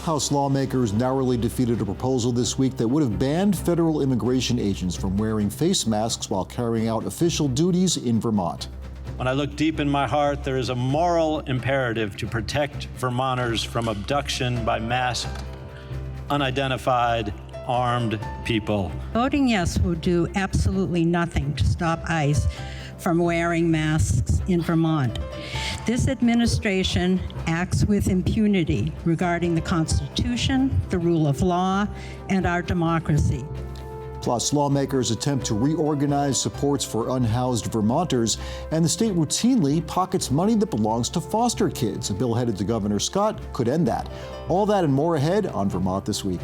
House lawmakers narrowly defeated a proposal this week that would have banned federal immigration agents from wearing face masks while carrying out official duties in Vermont. When I look deep in my heart, there is a moral imperative to protect Vermonters from abduction by masked, unidentified, armed people. Voting yes will do absolutely nothing to stop ICE from wearing masks in Vermont. This administration acts with impunity regarding the Constitution, the rule of law, and our democracy. Plus, lawmakers attempt to reorganize supports for unhoused Vermonters, and the state routinely pockets money that belongs to foster kids. A bill headed to Governor Scott could end that. All that and more ahead on Vermont This Week.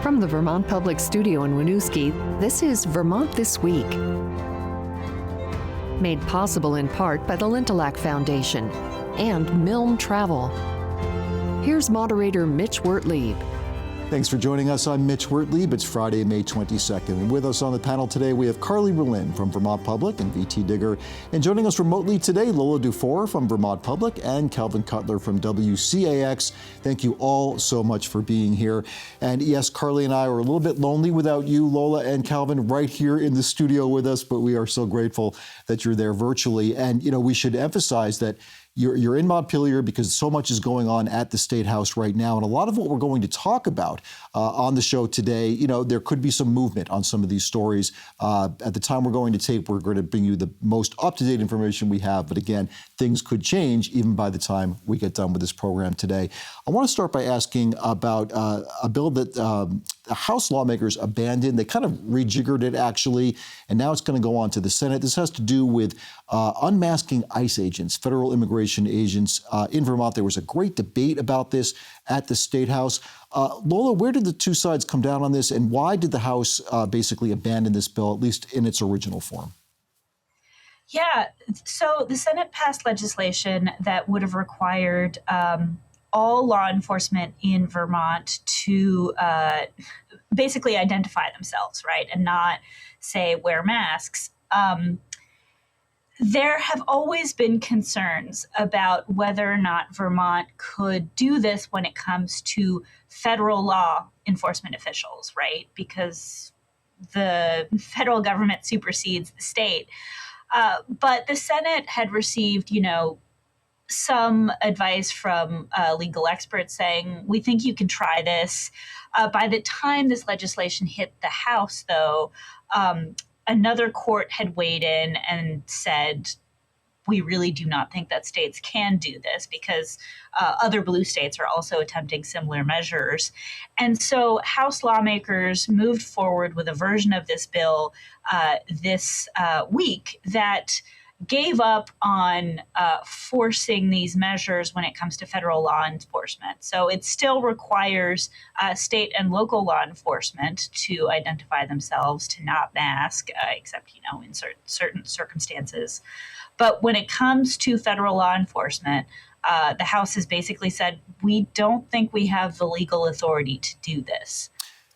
From the Vermont Public Studio in Winooski, this is Vermont This Week. Made possible in part by the Lintelak Foundation and Milne Travel. Here's Moderator Mitch Wertlieb. Thanks for joining us. I'm Mitch Wertlieb. It's Friday, May 22nd. And with us on the panel today, we have Carly Berlin from Vermont Public and VTDigger. And joining us remotely today, Lola Duffort from Vermont Public and Calvin Cutler from WCAX. Thank you all so much for being here. And yes, Carly and I are a little bit lonely without you, Lola and Calvin, right here in the studio with us, but we are so grateful that you're there virtually. And, you know, we should emphasize that you're in Montpelier because so much is going on at the State House right now. And a lot of what we're going to talk about on the show today, you know, there could be some movement on some of these stories. At the time we're going to tape, we're going to bring you the most up-to-date information we have. But again, things could change even by the time we get done with this program today. I want to start by asking about a bill that the House lawmakers abandoned. They kind of rejiggered it, actually, and now it's going to go on to the Senate. This has to do with unmasking ICE agents, federal immigration agents in Vermont. There was a great debate about this at the State House. Lola, where did the two sides come down on this, and why did the House basically abandon this bill, at least in its original form? Yeah, so the Senate passed legislation that would have required all law enforcement in Vermont to basically identify themselves, right, and not say wear masks. There have always been concerns about whether or not Vermont could do this when it comes to federal law enforcement officials, right? Because the federal government supersedes the state. But the Senate had received, you know, some advice from legal experts saying, we think you can try this. By the time this legislation hit the House, though, another court had weighed in and said, we really do not think that states can do this because other blue states are also attempting similar measures. And so House lawmakers moved forward with a version of this bill this week that gave up on forcing these measures when it comes to federal law enforcement. So it still requires state and local law enforcement to identify themselves, to not mask, except, you know, in certain circumstances. But when it comes to federal law enforcement, the House has basically said, we don't think we have the legal authority to do this.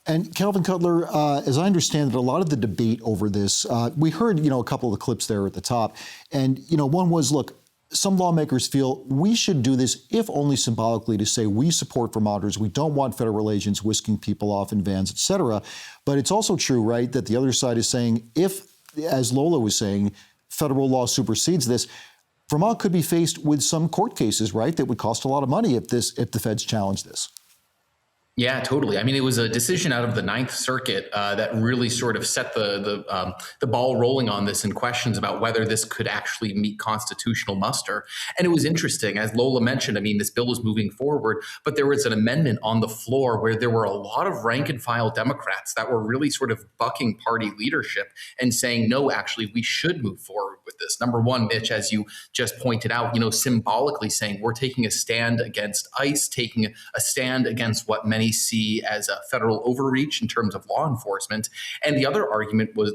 And Calvin Cutler, as I understand it, a lot of the debate over this, we heard, you know, a couple of the clips there at the top. And, you know, one was, look, some lawmakers feel we should do this, if only symbolically, to say we support Vermonters. We don't want federal agents whisking people off in vans, et cetera. But it's also true, right, that the other side is saying if, as Lola was saying, federal law supersedes this, Vermont could be faced with some court cases, right, that would cost a lot of money if the feds challenge this. Yeah, totally. I mean, it was a decision out of the Ninth Circuit that really sort of set the ball rolling on this, and questions about whether this could actually meet constitutional muster. And it was interesting, as Lola mentioned, I mean, this bill was moving forward, but there was an amendment on the floor where there were a lot of rank and file Democrats that were really sort of bucking party leadership and saying, no, actually, we should move forward with this. Number one, Mitch, as you just pointed out, you know, symbolically saying we're taking a stand against ICE, taking a stand against what many see as a federal overreach in terms of law enforcement. And the other argument was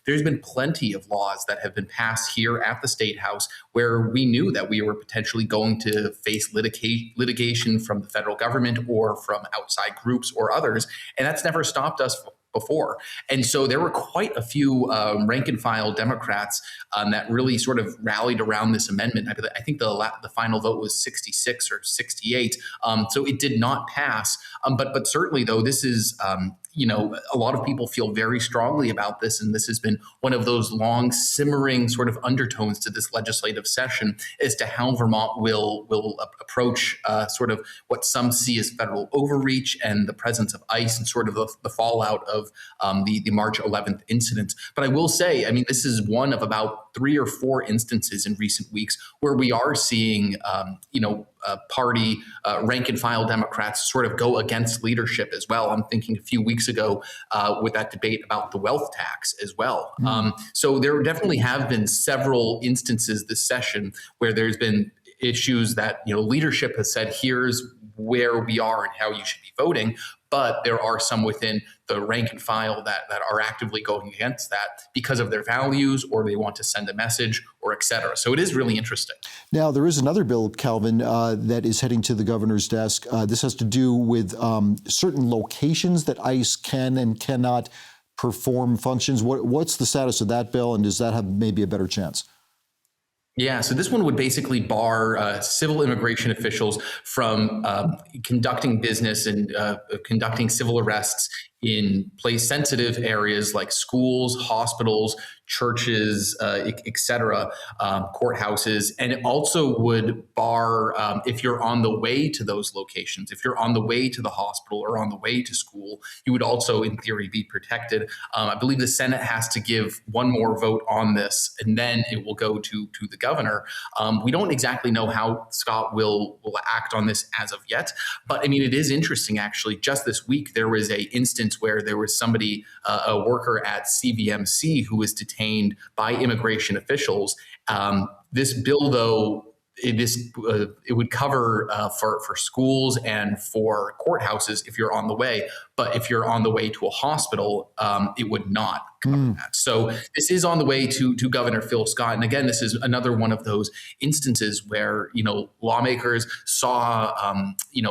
there's been plenty of laws that have been passed here at the State House where we knew that we were potentially going to face litigation from the federal government or from outside groups or others. And that's never stopped us before. And so there were quite a few rank and file Democrats that really sort of rallied around this amendment. I think the final vote was 66 or 68. So it did not pass. But certainly, though, this is a lot of people feel very strongly about this, and this has been one of those long simmering sort of undertones to this legislative session as to how Vermont will approach sort of what some see as federal overreach and the presence of ICE and sort of the fallout of the March 11th incident. But I will say, I mean, this is one of about 3 or 4 instances in recent weeks where we are seeing, party rank and file Democrats sort of go against leadership as well. I'm thinking a few weeks ago with that debate about the wealth tax as well. So there definitely have been several instances this session where there's been issues that leadership has said, here's where we are and how you should be voting. But there are some within the rank and file that are actively going against that because of their values, or they want to send a message, or et cetera. So it is really interesting. Now, there is another bill, Calvin, that is heading to the governor's desk. This has to do with certain locations that ICE can and cannot perform functions. What's the status of that bill, and does that have maybe a better chance? Yeah, so this one would basically bar civil immigration officials from conducting business and conducting civil arrests in place-sensitive areas like schools, hospitals, churches, et cetera, courthouses. And it also would bar, if you're on the way to those locations, if you're on the way to the hospital or on the way to school, you would also, in theory, be protected. I believe the Senate has to give one more vote on this, and then it will go to the governor. We don't exactly know how Scott will act on this as of yet, but I mean, it is interesting, actually. Just this week, there was a instance where there was somebody, a worker at CVMC, who was detained by immigration officials. This bill, though, it would cover for schools and for courthouses if you're on the way. But if you're on the way to a hospital, it would not cover that. So this is on the way to Governor Phil Scott. And again, this is another one of those instances where, lawmakers saw,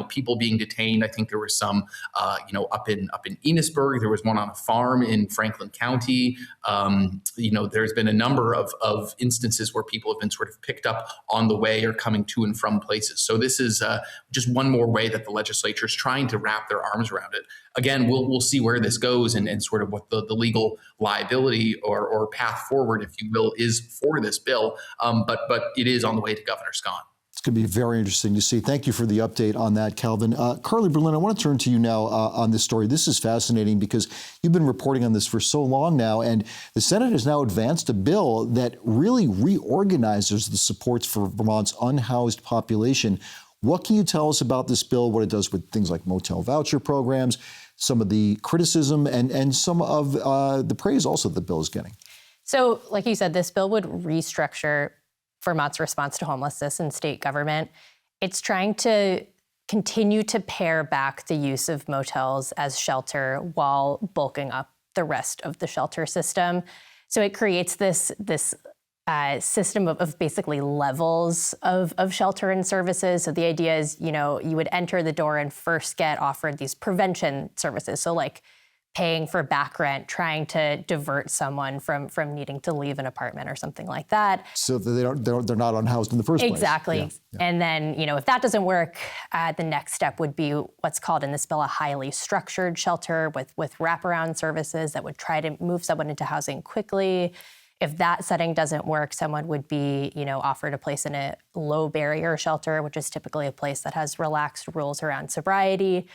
people being detained. I think there were some, up in Enosburg. There was one on a farm in Franklin County. There's been a number of instances where people have been sort of picked up on the way or coming to and from places. So this is just one more way that the legislature is trying to wrap their arms around it. Again, we'll see where this goes and sort of what the legal liability or path forward, if you will, is for this bill. But it is on the way to Governor Scott. It's going to be very interesting to see. Thank you for the update on that, Calvin. Carly Berlin, I want to turn to you now on this story. This is fascinating because you've been reporting on this for so long now, and the Senate has now advanced a bill that really reorganizes the supports for Vermont's unhoused population. What can you tell us about this bill, what it does with things like motel voucher programs, some of the criticism and some of the praise also the bill is getting? So, like you said, this bill would restructure Vermont's response to homelessness in state government. It's trying to continue to pare back the use of motels as shelter while bulking up the rest of the shelter system. So it creates this system of basically levels of shelter and services. So the idea is, you would enter the door and first get offered these prevention services. So like paying for back rent, trying to divert someone from needing to leave an apartment or something like that. So that they're not unhoused in the first place. Exactly. Yeah. And then, if that doesn't work, the next step would be what's called in this bill a highly structured shelter with wraparound services that would try to move someone into housing quickly. If that setting doesn't work, someone would be, offered a place in a low barrier shelter, which is typically a place that has relaxed rules around sobriety.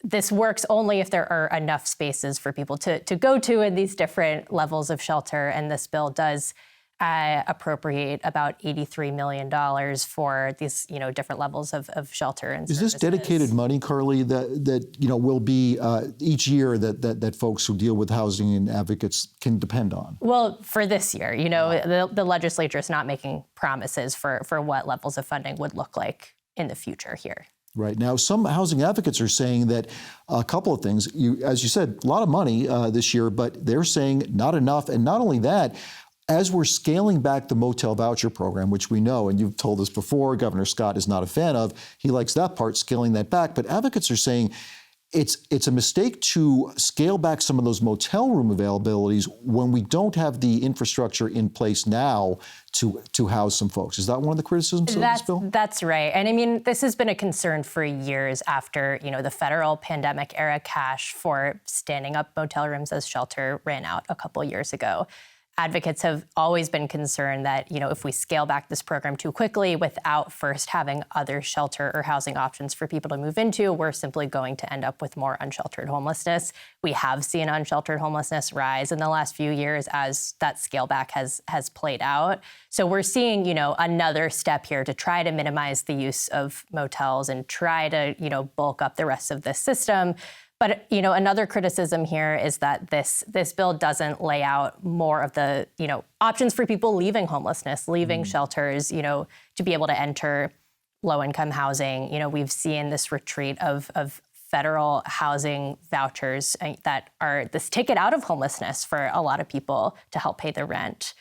This works only if there are enough spaces for people to go to in these different levels of shelter. And this bill does appropriate about $83 million for these, different levels of shelter and services. Is this dedicated money, Carly, that will be each year that folks who deal with housing and advocates can depend on? Well, for this year, the legislature is not making promises for what levels of funding would look like in the future here. Right. Now, some housing advocates are saying that a couple of things. As you said, a lot of money this year, but they're saying not enough. And not only that, as we're scaling back the motel voucher program, which we know, and you've told us before, Governor Scott is not a fan of, he likes that part, scaling that back. But advocates are saying it's a mistake to scale back some of those motel room availabilities when we don't have the infrastructure in place now to house some folks. Is that one of the criticisms of this bill? That's right. And I mean, this has been a concern for years after, the federal pandemic era cash for standing up motel rooms as shelter ran out a couple years ago. Advocates have always been concerned that, if we scale back this program too quickly without first having other shelter or housing options for people to move into, we're simply going to end up with more unsheltered homelessness. We have seen unsheltered homelessness rise in the last few years as that scale back has played out. So we're seeing, another step here to try to minimize the use of motels and try to, bulk up the rest of this system. But, another criticism here is that this bill doesn't lay out more of the, options for people leaving homelessness, leaving shelters, to be able to enter low-income housing. We've seen this retreat of federal housing vouchers that are this ticket out of homelessness for a lot of people to help pay the rent.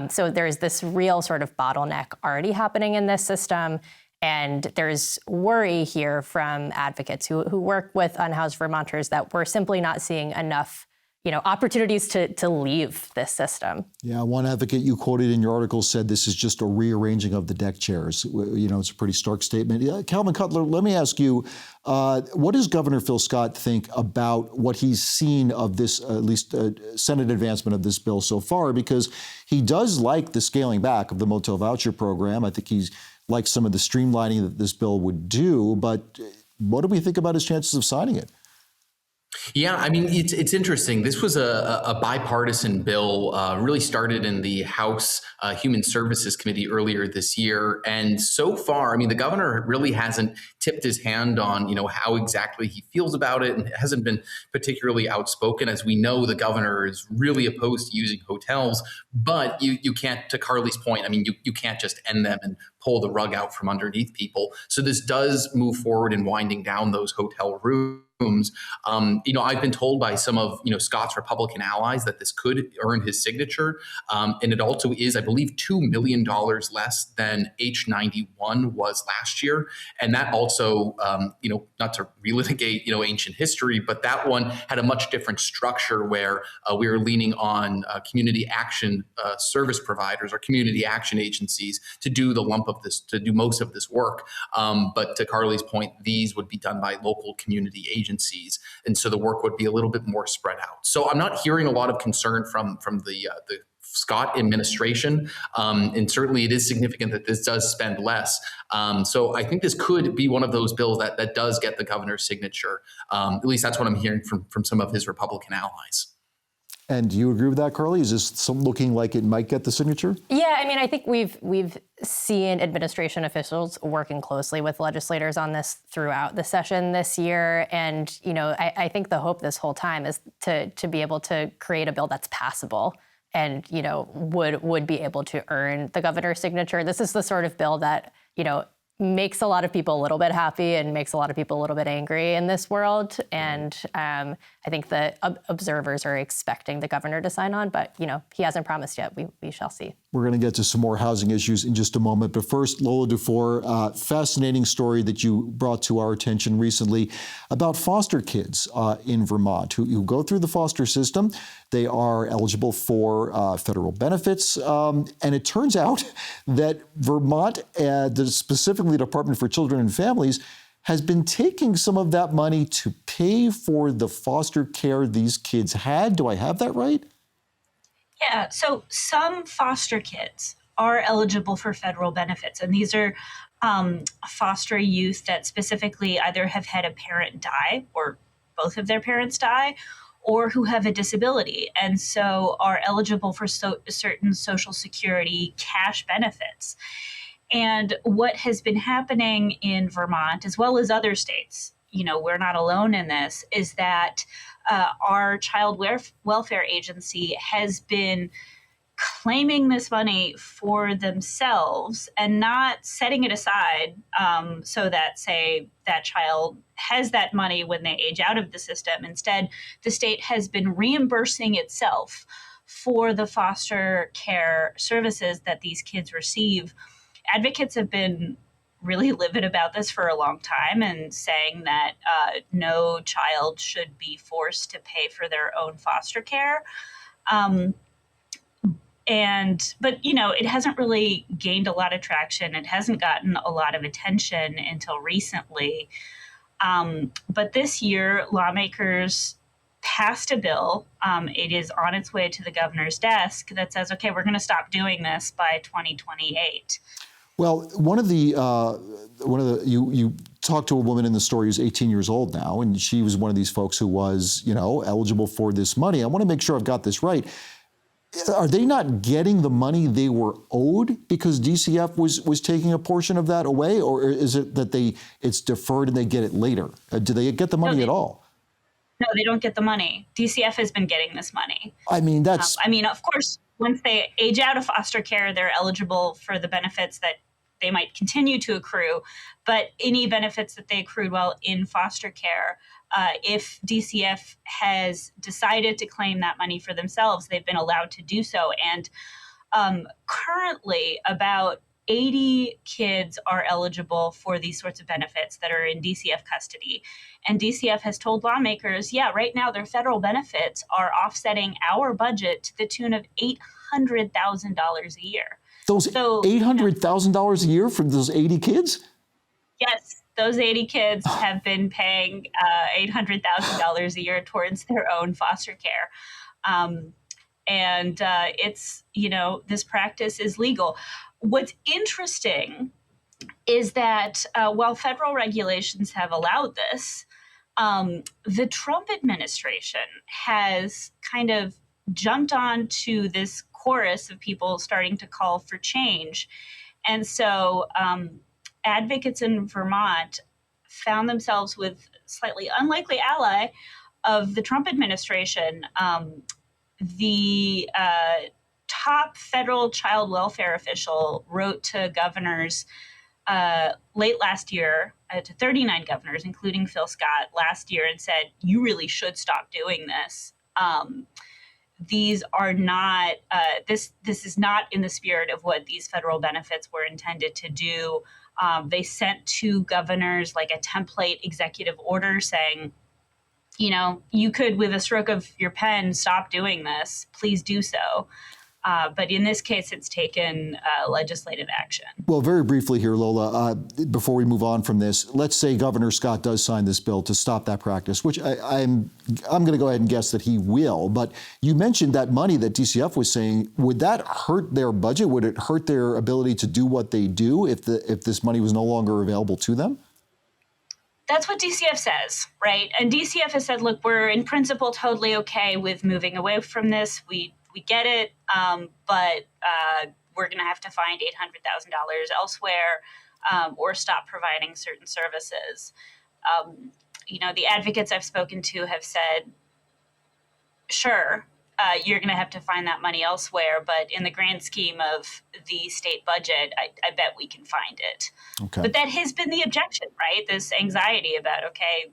So there's this real sort of bottleneck already happening in this system. And there's worry here from advocates who work with unhoused Vermonters that we're simply not seeing enough, opportunities to leave this system. Yeah, one advocate you quoted in your article said this is just a rearranging of the deck chairs. It's a pretty stark statement. Calvin Cutler, let me ask you, what does Governor Phil Scott think about what he's seen of this, at least Senate advancement of this bill so far? Because he does like the scaling back of the motel voucher program. I think he's like some of the streamlining that this bill would do, but what do we think about his chances of signing it? Yeah, I mean, it's interesting. This was a bipartisan bill, really started in the House Human Services Committee earlier this year. And so far, I mean, the governor really hasn't tipped his hand on, how exactly he feels about it, and hasn't been particularly outspoken. As we know, the governor is really opposed to using hotels, but you can't, to Carly's point, I mean, you can't just end them and pull the rug out from underneath people. So this does move forward in winding down those hotel rooms. I've been told by some of Scott's Republican allies that this could earn his signature, and it also is, I believe, $2 million less than H91 was last year, and that also, not to relitigate ancient history, but that one had a much different structure where we were leaning on community action service providers or community action agencies to do the lump of this, to do most of this work. But to Carly's point, these would be done by local community agencies. And so the work would be a little bit more spread out. So I'm not hearing a lot of concern from the Scott administration. And certainly it is significant that this does spend less. So I think this could be one of those bills that does get the governor's signature. At least that's what I'm hearing from some of his Republican allies. And do you agree with that, Carly? Is this looking like it might get the signature? Yeah, I mean, I think we've seen administration officials working closely with legislators on this throughout the session this year. And, I think the hope this whole time is to be able to create a bill that's passable and, would be able to earn the governor's signature. This is the sort of bill that, makes a lot of people a little bit happy and makes a lot of people a little bit angry in this world. And I think the observers are expecting the governor to sign on, but, he hasn't promised yet. We shall see. We're going to get to some more housing issues in just a moment. But first, Lola Duffort, fascinating story that you brought to our attention recently about foster kids in Vermont who go through the foster system. They are eligible for federal benefits. And it turns out that Vermont, specifically the Department for Children and Families, has been taking some of that money to pay for the foster care these kids had. Do I have that right? Yeah, so some foster kids are eligible for federal benefits, and these are foster youth that specifically either have had a parent die or both of their parents die, or who have a disability, and so are eligible for certain Social Security cash benefits. And what has been happening in Vermont, as well as other states, we're not alone in this, is that our child welfare agency has been claiming this money for themselves and not setting it aside so that, say, that child has that money when they age out of the system. Instead, the state has been reimbursing itself for the foster care services that these kids receive. Advocates have been really livid about this for a long time and saying that no child should be forced to pay for their own foster care. But it hasn't really gained a lot of traction. It hasn't gotten a lot of attention until recently. But this year, lawmakers passed a bill. It is on its way to the governor's desk that says, okay, we're going to stop doing this by 2028. Well, you talked to a woman in the story who's 18 years old now, and she was one of these folks who was, eligible for this money. I want to make sure I've got this right. Are they not getting the money they were owed because DCF was taking a portion of that away, or is it that it's deferred and they get it later? Do they get the money at all? No, they don't get the money. DCF has been getting this money. I mean, that's... of course, once they age out of foster care, they're eligible for the benefits that they might continue to accrue, but any benefits that they accrued while in foster care, if DCF has decided to claim that money for themselves, they've been allowed to do so. And currently, about 80 kids are eligible for these sorts of benefits that are in DCF custody. And DCF has told lawmakers, right now their federal benefits are offsetting our budget to the tune of $800,000 a year. $800,000 a year for those 80 kids? Yes, those 80 kids have been paying $800,000 a year towards their own foster care. It's, this practice is legal. What's interesting is that while federal regulations have allowed this, the Trump administration has kind of jumped onto this chorus of people starting to call for change. And so advocates in Vermont found themselves with slightly unlikely ally of the Trump administration. The top federal child welfare official wrote to governors late last year, to 39 governors, including Phil Scott, last year, and said, you really should stop doing this. These are not, this is not in the spirit of what these federal benefits were intended to do. They sent to governors like a template executive order saying, you could, with a stroke of your pen, stop doing this. Please do so. But in this case, it's taken legislative action. Well, very briefly here, Lola, before we move on from this, let's say Governor Scott does sign this bill to stop that practice, which I'm going to go ahead and guess that he will. But you mentioned that money that DCF was saying, would that hurt their budget? Would it hurt their ability to do what they do if this money was no longer available to them? That's what DCF says, right? And DCF has said, look, we're in principle totally okay with moving away from this. We get it, but we're going to have to find $800,000 elsewhere or stop providing certain services. The advocates I've spoken to have said, sure, you're going to have to find that money elsewhere, but in the grand scheme of the state budget, I bet we can find it. Okay. But that has been the objection, right? This anxiety about, okay,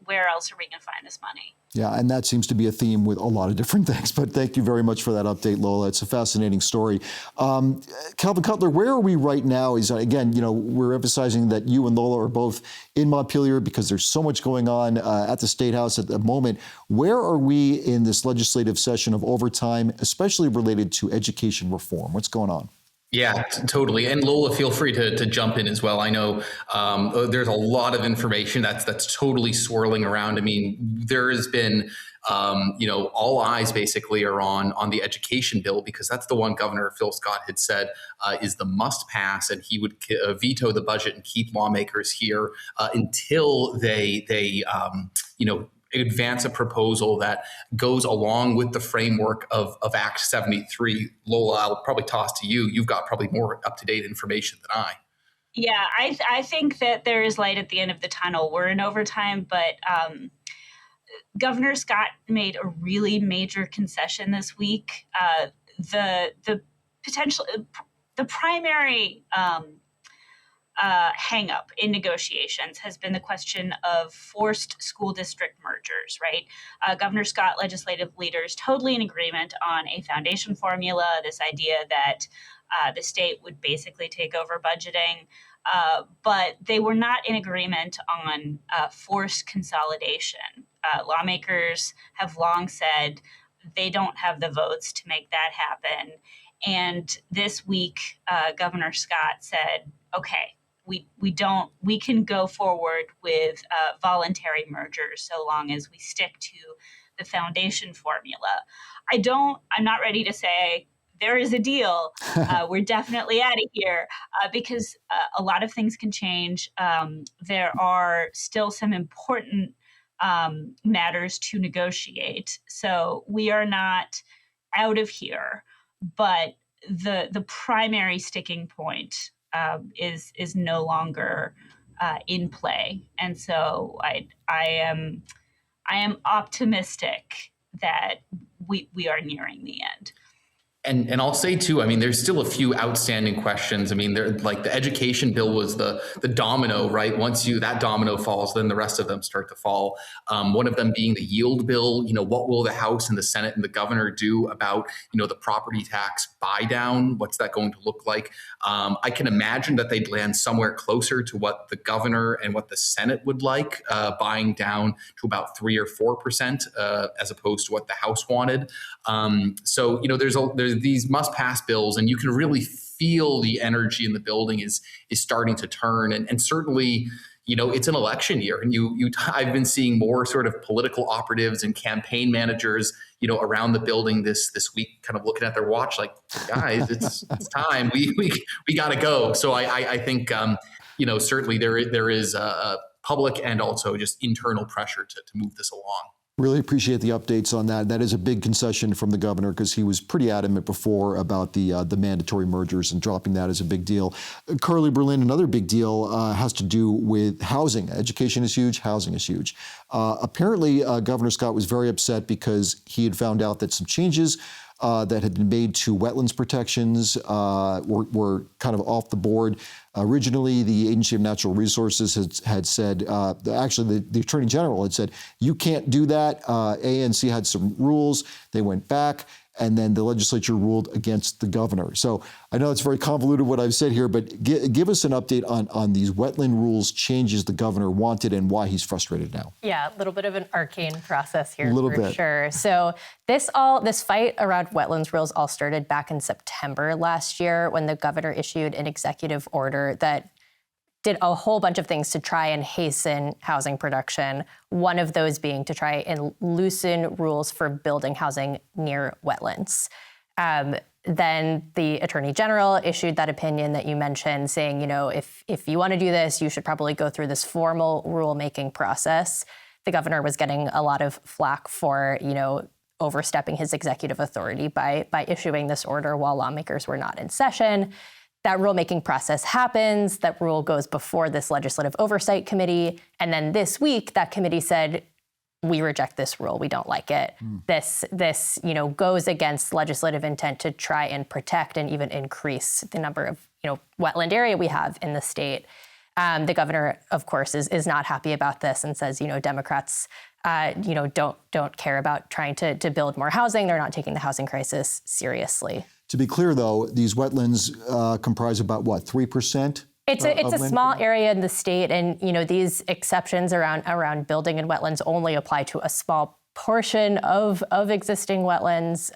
where else are we going to find this money? Yeah, and that seems to be a theme with a lot of different things. But thank you very much for that update, Lola. It's a fascinating story. Calvin Cutler, where are we right now? Again, we're emphasizing that you and Lola are both in Montpelier because there's so much going on at the State House at the moment. Where are we in this legislative session of overtime, especially related to education reform? What's going on? Yeah, totally. And Lola, feel free to jump in as well. I know there's a lot of information that's totally swirling around. I mean, there has been, all eyes basically are on the education bill because that's the one Governor Phil Scott had said is the must pass, and he would veto the budget and keep lawmakers here until they advance a proposal that goes along with the framework of Act 73. Lola, I'll probably toss to you. You've got probably more up-to-date information than I. Yeah, I think that there is light at the end of the tunnel. We're in overtime, but Governor Scott made a really major concession this week. The primary hang up in negotiations has been the question of forced school district mergers, right? Governor Scott, legislative leaders, totally in agreement on a foundation formula, this idea that the state would basically take over budgeting. but they were not in agreement on forced consolidation. Lawmakers have long said they don't have the votes to make that happen. And this week, Governor Scott said, okay, we can go forward with voluntary mergers so long as we stick to the foundation formula. I'm not ready to say there is a deal. We're definitely out of here because a lot of things can change. There are still some important matters to negotiate. So we are not out of here, but the primary sticking point is no longer in play. And so I am optimistic that we are nearing the end. And I'll say too, I mean, there's still a few outstanding questions. I mean, like the education bill was the domino, right? Once that domino falls, then the rest of them start to fall. One of them being the yield bill. What will the House and the Senate and the governor do about, the property tax buy down? What's that going to look like? I can imagine that they'd land somewhere closer to what the governor and what the Senate would like, buying down to about 3 or 4%, as opposed to what the House wanted. So, there's these must-pass bills, and you can really feel the energy in the building is starting to turn. And certainly, it's an election year, and I've been seeing more sort of political operatives and campaign managers, around the building this week, kind of looking at their watch, like, guys, it's time. We got to go. So I think, certainly there is a public and also just internal pressure to move this along. Really appreciate the updates on that. That is a big concession from the governor because he was pretty adamant before about the mandatory mergers, and dropping that is a big deal. Carly Berlin, another big deal has to do with housing. Education is huge. Housing is huge. Apparently, Governor Scott was very upset because he had found out that some changes that had been made to wetlands protections were kind of off the board. Originally, the Agency of Natural Resources had said, actually the Attorney General had said, you can't do that. ANC had some rules. They went back, and then the legislature ruled against the governor. So I know it's very convoluted what I've said here, but give us an update on these wetland rules changes the governor wanted and why he's frustrated now. Yeah, a little bit of an arcane process here, for sure. So this fight around wetlands rules all started back in September last year when the governor issued an executive order that did a whole bunch of things to try and hasten housing production, one of those being to try and loosen rules for building housing near wetlands. Then the Attorney General issued that opinion that you mentioned, saying, if you want to do this, you should probably go through this formal rulemaking process. The governor was getting a lot of flack for, overstepping his executive authority by issuing this order while lawmakers were not in session. That rulemaking process happens. That rule goes before this legislative oversight committee. And then this week, that committee said, we reject this rule. We don't like it. This goes against legislative intent to try and protect and even increase the number of, wetland area we have in the state. The governor, of course, is not happy about this and says, Democrats, don't care about trying to build more housing. They're not taking the housing crisis seriously. To be clear, though, these wetlands comprise about, 3%? It's a small area in the state, and these exceptions around building in wetlands only apply to a small portion of existing wetlands.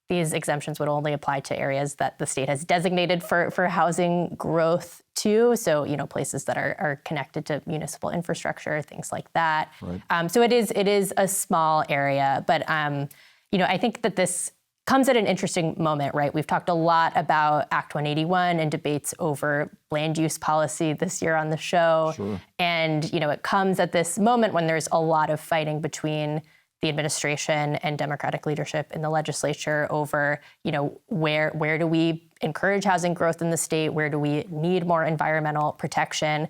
These exemptions would only apply to areas that the state has designated for housing growth too. So places that are connected to municipal infrastructure, things like that. Right. So it is a small area, but I think that this comes at an interesting moment, right? We've talked a lot about Act 181 and debates over land use policy this year on the show. Sure. And, it comes at this moment when there's a lot of fighting between the administration and Democratic leadership in the legislature over, where do we encourage housing growth in the state? Where do we need more environmental protection?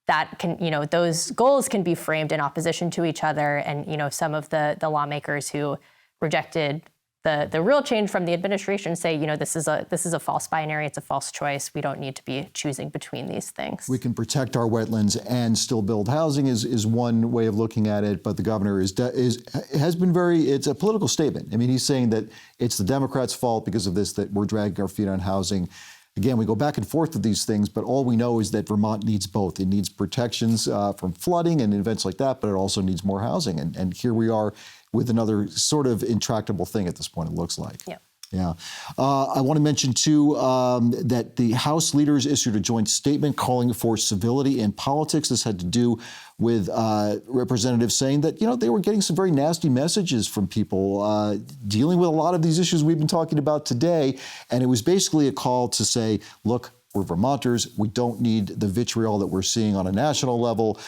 That can, those goals can be framed in opposition to each other. And, some of the lawmakers who rejected the real change from the administration say, this is a false binary. It's a false choice. We don't need to be choosing between these things. We can protect our wetlands and still build housing is one way of looking at it. But the governor it's a political statement. I mean, he's saying that it's the Democrats' fault because of this, that we're dragging our feet on housing. again, we go back and forth with these things, but all we know is that Vermont needs both. It needs protections from flooding and events like that, but it also needs more housing. And here we are with another sort of intractable thing at this point, it looks like. Yep. Yeah. I want to mention, too, that the House leaders issued a joint statement calling for civility in politics. This had to do with representatives saying that, they were getting some very nasty messages from people dealing with a lot of these issues we've been talking about today. And it was basically a call to say, look, we're Vermonters. We don't need the vitriol that we're seeing on a national level,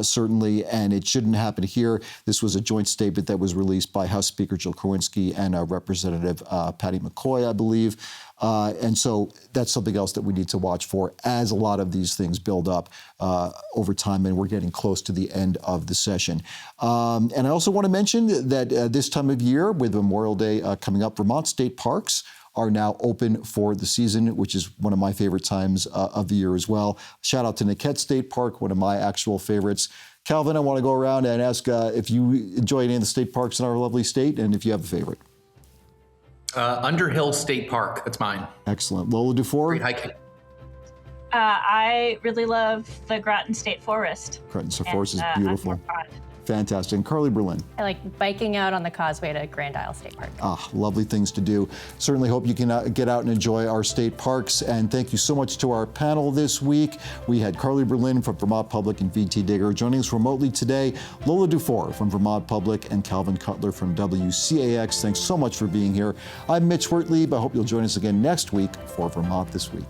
certainly, and it shouldn't happen here. This was a joint statement that was released by House Speaker Jill Kowinski and Representative Patty McCoy, I believe. And so that's something else that we need to watch for as a lot of these things build up over time, and we're getting close to the end of the session. And I also want to mention that this time of year, with Memorial Day coming up, Vermont state parks are now open for the season, which is one of my favorite times of the year as well. Shout out to Niquette State Park, one of my actual favorites. Calvin, I want to go around and ask if you enjoy any of the state parks in our lovely state, and if you have a favorite. Underhill State Park, that's mine. Excellent. Lola Dufour? Great hiking. I really love the Groton State Forest. Groton State Forest is beautiful. Unmore Pond. Fantastic. And Carly Berlin? I like biking out on the causeway to Grand Isle State Park. Lovely things to do. Certainly hope you can get out and enjoy our state parks. And thank you so much to our panel this week. We had Carly Berlin from Vermont Public and VTDigger. Joining us remotely today, Lola Dufour from Vermont Public and Calvin Cutler from WCAX. Thanks so much for being here. I'm Mitch Wertlieb. I hope you'll join us again next week for Vermont This Week.